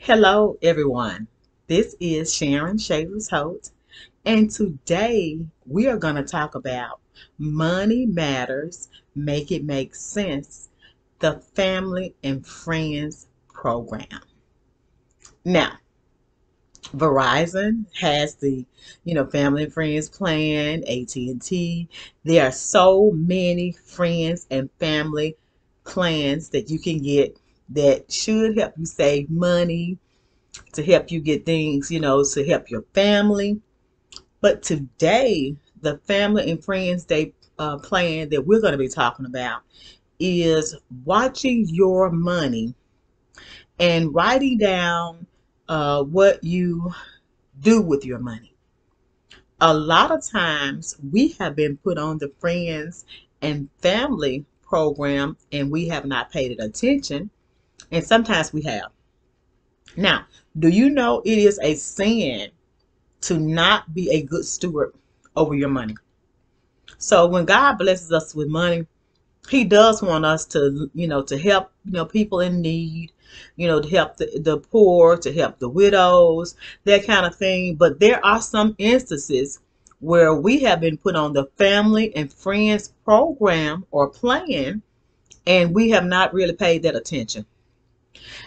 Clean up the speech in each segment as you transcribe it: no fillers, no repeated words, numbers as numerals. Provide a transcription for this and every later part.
Hello, everyone. This is Sharon Shavers Holt, and today we are going to talk about Money Matters, Make It Make Sense, the Family and Friends program. Now, Verizon has the, Family and Friends plan, AT&T. There are so many friends and family plans that you can get that should help you save money, to help you get things, to help your family. But today, the Family and Friends Day plan that we're going to be talking about is watching your money and writing down what you do with your money. A lot of times, we have been put on the Friends and Family program and we have not paid it attention, and sometimes we have. Now, do you know it is a sin to not be a good steward over your money? So when God blesses us with money, he does want us to, to help, people in need, to help the poor, to help the widows, that kind of thing. But there are some instances where we have been put on the Family and Friends program or plan, and we have not really paid that attention.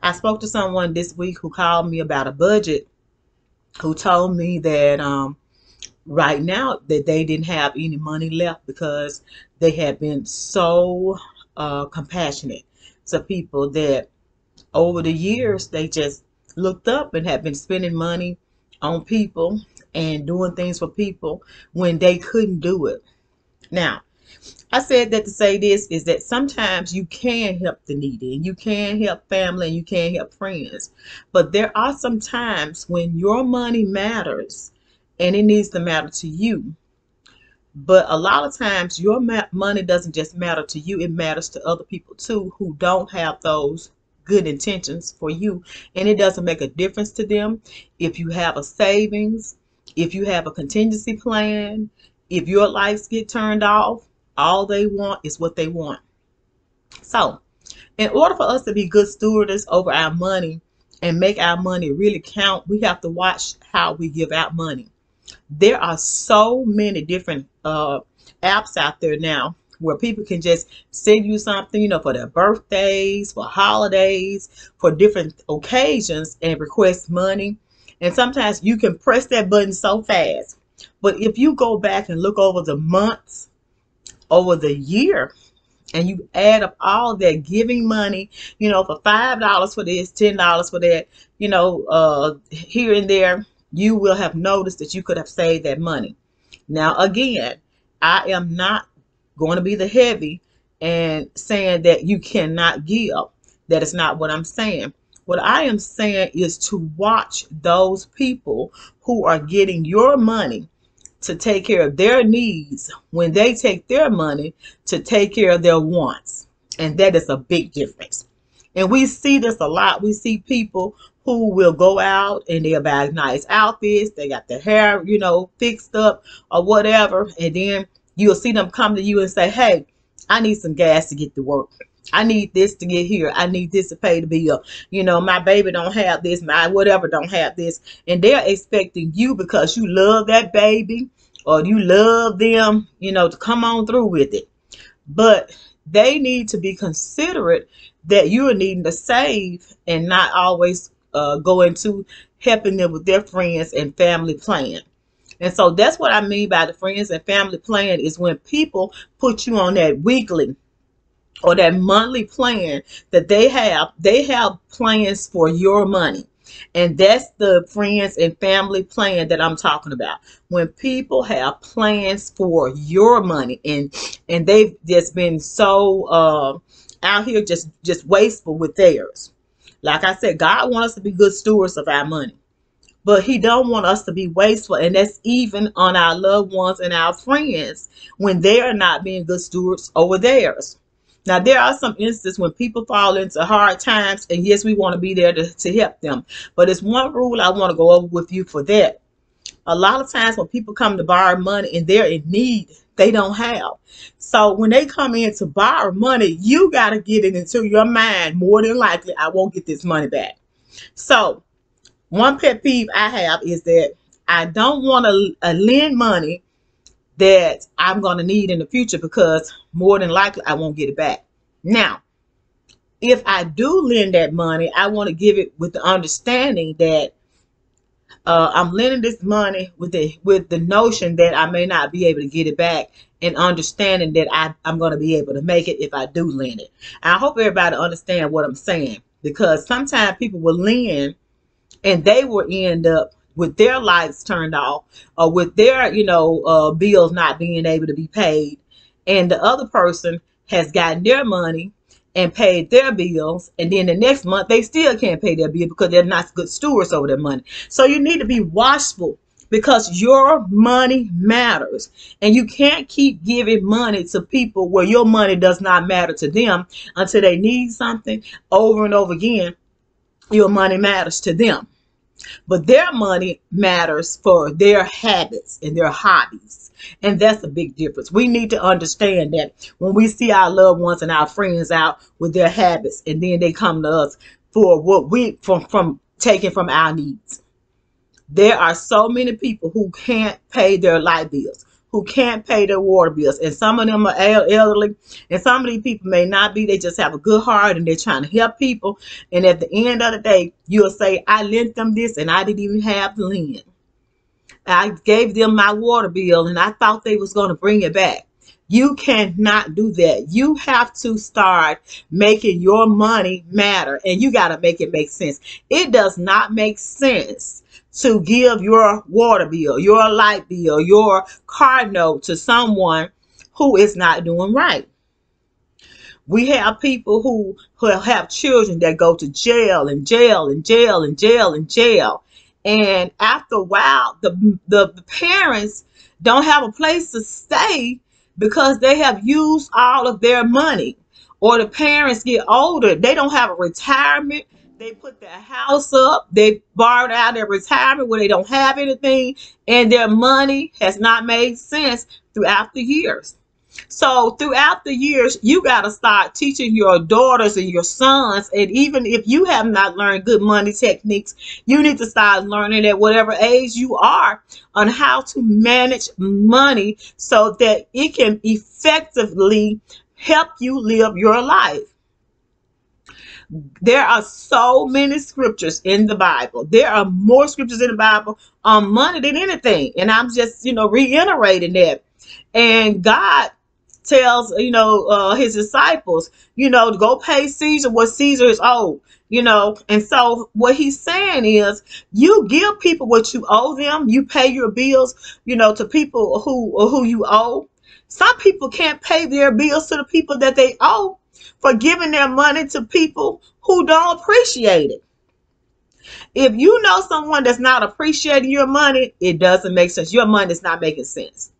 I spoke to someone this week who called me about a budget, who told me that right now that they didn't have any money left because they had been so compassionate to people that over the years they just looked up and had been spending money on people and doing things for people when they couldn't do it. Now, I said that to say this is that sometimes you can help the needy and you can help family and you can help friends. But there are some times when your money matters and it needs to matter to you. But a lot of times your money doesn't just matter to you, it matters to other people too who don't have those good intentions for you. And it doesn't make a difference to them if you have a savings, if you have a contingency plan, if your lights get turned off, all they want is what they want. So, in order for us to be good stewards over our money and make our money really count, we have to watch how we give out money. There are so many different apps out there now where people can just send you something, for their birthdays, for holidays, for different occasions, and request money. And sometimes you can press that button so fast. But if you go back and look over the months, over the year, and you add up all that giving money, for $5 for this, $10 for that, here and there, you will have noticed that you could have saved that money. Now, again, I am not going to be the heavy and saying that you cannot give. That is not what I'm saying. What I am saying is to watch those people who are getting your money to take care of their needs when they take their money to take care of their wants. And that is a big difference. And we see this a lot. We see people who will go out and they'll buy nice outfits. They got their hair, fixed up or whatever. And then you'll see them come to you and say, hey, I need some gas to get to work. I need this to get here. I need this to pay the bill. My baby don't have this. My whatever don't have this. And they're expecting you, because you love that baby or you love them, to come on through with it. But they need to be considerate that you are needing to save and not always go into helping them with their friends and family plan. And so that's what I mean by the friends and family plan, is when people put you on that weekly or that monthly plan that they have plans for your money. And that's the friends and family plan that I'm talking about. When people have plans for your money and they've just been so out here just wasteful with theirs. Like I said, God wants us to be good stewards of our money, but he don't want us to be wasteful. And that's even on our loved ones and our friends when they are not being good stewards over theirs. Now, there are some instances when people fall into hard times, and yes, we want to be there to help them. But it's one rule I want to go over with you for that. A lot of times when people come to borrow money and they're in need, they don't have. So when they come in to borrow money, you got to get it into your mind, more than likely, I won't get this money back. So one pet peeve I have is that I don't want to lend money that I'm going to need in the future, because more than likely I won't get it back. Now, if I do lend that money, I want to give it with the understanding that I'm lending this money with the notion that I may not be able to get it back, and understanding that I'm going to be able to make it if I do lend it. I hope everybody understand what I'm saying, because sometimes people will lend and they will end up with their lights turned off, or with their bills not being able to be paid, and the other person has gotten their money and paid their bills, and then the next month they still can't pay their bill because they're not good stewards over their money. So you need to be watchful, because your money matters, and you can't keep giving money to people where your money does not matter to them until they need something over and over again. Your money matters to them, but their money matters for their habits and their hobbies. And that's a big difference. We need to understand that when we see our loved ones and our friends out with their habits, and then they come to us for what we from taking from our needs. There are so many people who can't pay their light bills, who can't pay their water bills, and some of them are elderly, and some of these people may not be. They just have a good heart and they're trying to help people. And at the end of the day, you'll say, I lent them this and I didn't even have to lend. I gave them my water bill and I thought they was going to bring it back. You cannot do that. You have to start making your money matter, and you got to make it make sense. It does not make sense to give your water bill, your light bill, your car note to someone who is not doing right. We have people who have children that go to jail and jail and jail and jail and jail. And after a while, the parents don't have a place to stay because they have used all of their money. Or the parents get older, they don't have a retirement. They put their house up, they borrowed out their retirement where they don't have anything, and their money has not made sense throughout the years. So throughout the years, you got to start teaching your daughters and your sons. And even if you have not learned good money techniques, you need to start learning at whatever age you are on how to manage money so that it can effectively help you live your life. There are so many scriptures in the Bible. There are more scriptures in the Bible on money than anything. And I'm just, reiterating that. And God tells, his disciples, to go pay Caesar what Caesar is owed, And so what he's saying is, you give people what you owe them. You pay your bills, to people who you owe. Some people can't pay their bills to the people that they owe, for giving their money to people who don't appreciate it. If you know someone that's not appreciating your money, it doesn't make sense. Your money is not making sense.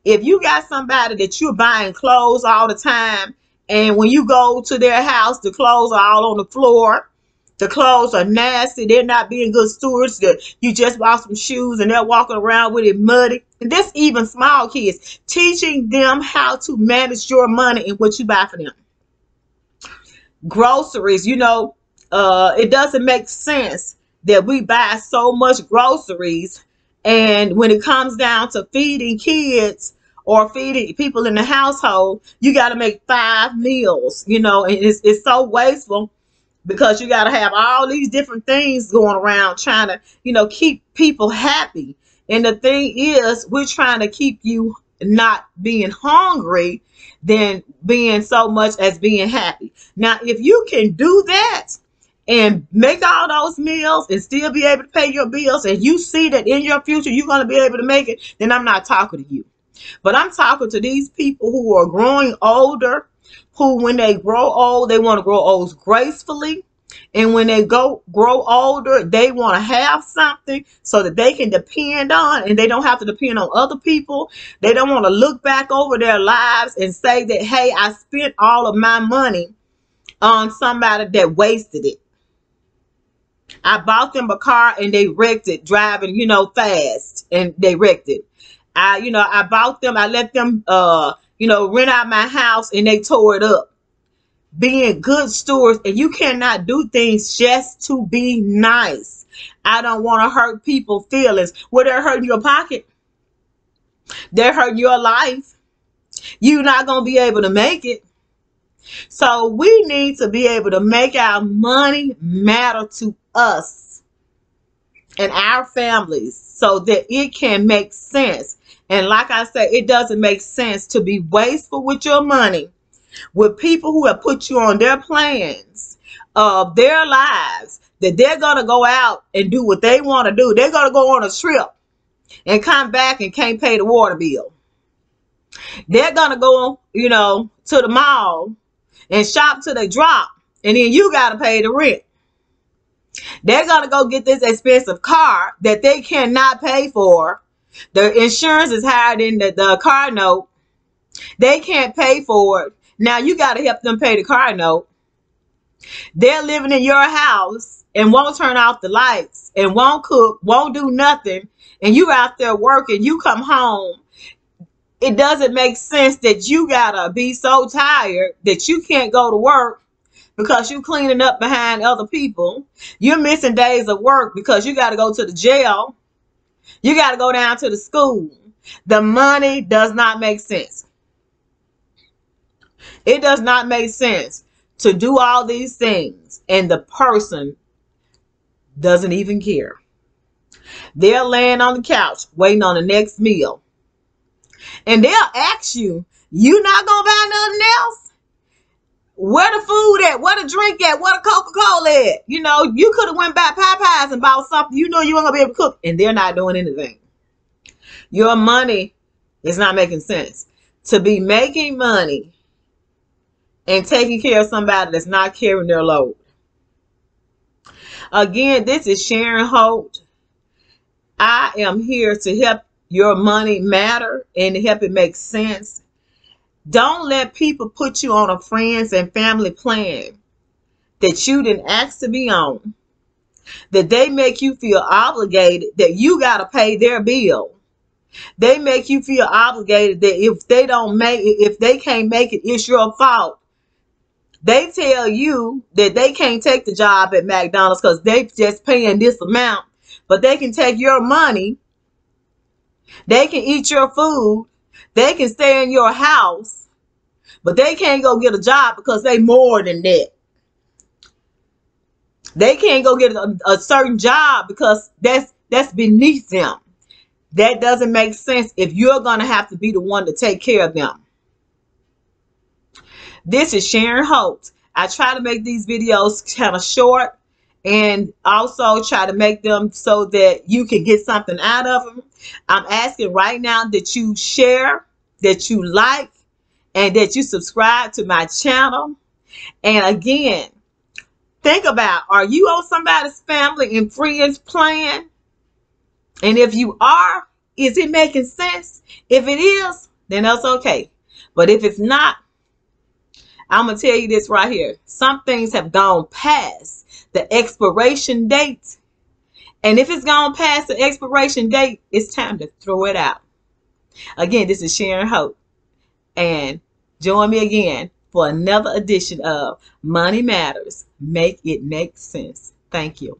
If you got somebody that you're buying clothes all the time, and when you go to their house, the clothes are all on the floor, the clothes are nasty, they're not being good stewards, you just bought some shoes and they're walking around with it muddy. And this even small kids, teaching them how to manage your money and what you buy for them. Groceries, it doesn't make sense that we buy so much groceries, and when it comes down to feeding kids or feeding people in the household, you got to make 5 meals, and it's so wasteful, because you got to have all these different things going around trying to, keep people happy. And the thing is, we're trying to keep you not being hungry than being so much as being happy. Now, if you can do that and make all those meals and still be able to pay your bills, and you see that in your future you're going to be able to make it, then I'm not talking to you. But I'm talking to these people who are growing older, who when they grow old, they want to grow old gracefully. And when they grow older, they want to have something so that they can depend on, and they don't have to depend on other people. They don't want to look back over their lives and say that, hey, I spent all of my money on somebody that wasted it. I bought them a car and they wrecked it driving, fast, and they wrecked it. I bought them, I let them, rent out my house and they tore it up. being good stewards, and you cannot do things just to be nice. I don't want to hurt people's feelings. Well, they're hurting your pocket. They're hurting your life. You're not going to be able to make it. So we need to be able to make our money matter to us and our families so that it can make sense. And like I said, it doesn't make sense to be wasteful with your money with people who have put you on their plans of their lives, that they're going to go out and do what they want to do. They're going to go on a trip and come back and can't pay the water bill. They're going to go, to the mall and shop till they drop, and then you got to pay the rent. They're going to go get this expensive car that they cannot pay for. The insurance is higher than the car note. They can't pay for it. Now you got to help them pay the car note. They're living in your house and won't turn off the lights and won't cook, won't do nothing. And you out there working, you come home. It doesn't make sense that you got to be so tired that you can't go to work because you cleaning up behind other people. You're missing days of work because you got to go to the jail. You got to go down to the school. The money does not make sense. It does not make sense to do all these things and the person doesn't even care. They're laying on the couch waiting on the next meal. And they'll ask you, you not going to buy nothing else? Where the food at? Where the drink at? Where the Coca-Cola at? You could have went by Popeyes and bought something. You weren't going to be able to cook. And they're not doing anything. Your money is not making sense. To be making money and taking care of somebody that's not carrying their load. Again, this is Sharon Holt. I am here to help your money matter and help it make sense. Don't let people put you on a friends and family plan that you didn't ask to be on. That they make you feel obligated that you got to pay their bill. They make you feel obligated that if they can't make it, it's your fault. They tell you that they can't take the job at McDonald's because they just paying this amount, but they can take your money. They can eat your food. They can stay in your house, but they can't go get a job because they more than that. They can't go get a certain job because that's beneath them. That doesn't make sense if you're going to have to be the one to take care of them. This is Sharon Holt. I try to make these videos kind of short and also try to make them so that you can get something out of them. I'm asking right now that you share, that you like, and that you subscribe to my channel. And again, think about, are you on somebody's family and friends plan? And if you are, is it making sense? If it is, then that's okay. But if it's not, I'm going to tell you this right here. Some things have gone past the expiration date. And if it's gone past the expiration date, it's time to throw it out. Again, this is Sharon Holt. And join me again for another edition of Money Matters. Make it make sense. Thank you.